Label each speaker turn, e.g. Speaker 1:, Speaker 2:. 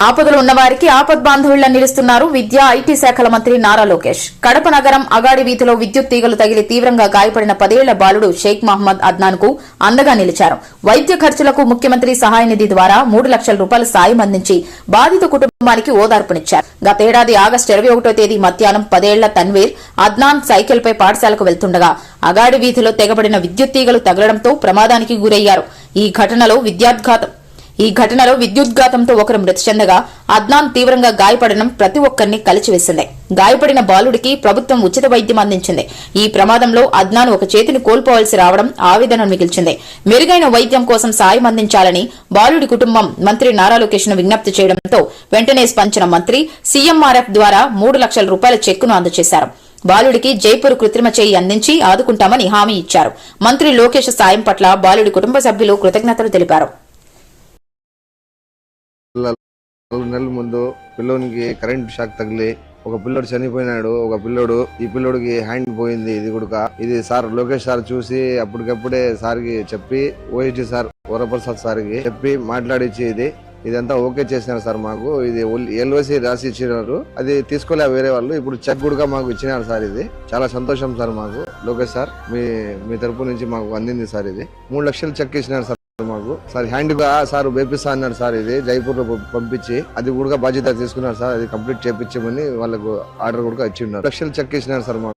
Speaker 1: ఆపదలు ఉన్నవారికి ఆపద్బాంధవుల్లా నిలుస్తున్నారు విద్యా ఐటీ శాఖల మంత్రి నారా లోకేష్. కడప నగరం అగాడి వీధిలో విద్యుత్ తీగలు తగిలి తీవ్రంగా గాయపడిన 10 ఏళ్ల బాలుడు షేక్ మహమ్మద్ అద్నాన్ కు అండగా నిలిచారు. వైద్య ఖర్చులకు ముఖ్యమంత్రి సహాయ నిధి ద్వారా 3 లక్షల రూపాయల సాయం అందించి బాధిత కుటుంబానికి ఓదార్పునిచ్చారు. గతేడాది ఆగస్టు 21వ తేదీ మధ్యాహ్నం 10 ఏళ్ల తన్వీర్ అద్నాన్ సైకిల్పై పాఠశాలకు వెళ్తుండగా అగాడి వీధిలో తెగబడిన విద్యుత్ తీగలు తగలడంతో ప్రమాదానికి గురయ్యారు. ఈ ఘటనలో విద్యుద్ఘాతంతో ఒకరు మృతి చెందగా అద్నాన్ తీవ్రంగా గాయపడడం ప్రతి ఒక్కరిని కలిచివేసింది. గాయపడిన బాలుడికి ప్రభుత్వం ఉచిత వైద్యం అందించింది. ఈ ప్రమాదంలో అద్నాన్ ఒక చేతిని కోల్పోవలసి రావడం ఆవేదన మిగిల్చింది. మెరుగైన వైద్యం కోసం సాయం అందించాలని బాలుడి కుటుంబం మంత్రి నారా లోకేష్ ను విజ్ఞప్తి చేయడంతో వెంటనే స్పందించిన మంత్రి సీఎంఆర్ఎఫ్ ద్వారా 3 లక్షల రూపాయల చెక్కును అందజేశారు. బాలుడికి జైపూర్ కృత్రిమ చేయి అందించి ఆదుకుంటామని హామీ ఇచ్చారు. మంత్రి లోకేష్ సాయం పట్ల బాలుడి కుటుంబ సభ్యులు కృతజ్ఞతలు తెలిపారు.
Speaker 2: 4 నెలల ముందు పిల్లోనికి కరెంట్ షాక్ తగిలి ఒక పిల్లోడు చనిపోయినాడు. ఈ పిల్లోడికి హ్యాండ్ పోయింది. ఇది సార్ లోకేష్ సార్ చూసి అప్పటికప్పుడే సార్కి చెప్పి ఓఎస్డి సార్ వరప్రసాద్ సార్కి చెప్పి మాట్లాడిచ్చి ఇదంతా ఓకే చేసినారు సార్. మాకు ఇది ఎల్ఓసి రాసి ఇచ్చినారు. అది తీసుకోలే వేరే వాళ్ళు. ఇప్పుడు చెక్ కూడా మాకు ఇచ్చినారు సార్. ఇది చాలా సంతోషం సార్. మాకు లోకేష్ సార్ మీ తరపు నుంచి మాకు అందింది సార్. ఇది 3 లక్షలు చెక్ ఇచ్చినారు సార్ మాకు. సార్ హ్యాండ్ గా సార్ వేపిస్తా అన్నారు సార్. ఇది జైపూర్ లో పంపించి అది కూడా బాధ్యత తీసుకున్నారు సార్. అది కంప్లీట్ చేపించమని వాళ్ళకు ఆర్డర్ కూడా ఇచ్చి ఉన్నారు. లక్షలు చెక్ ఇచ్చినారు సార్ మాకు.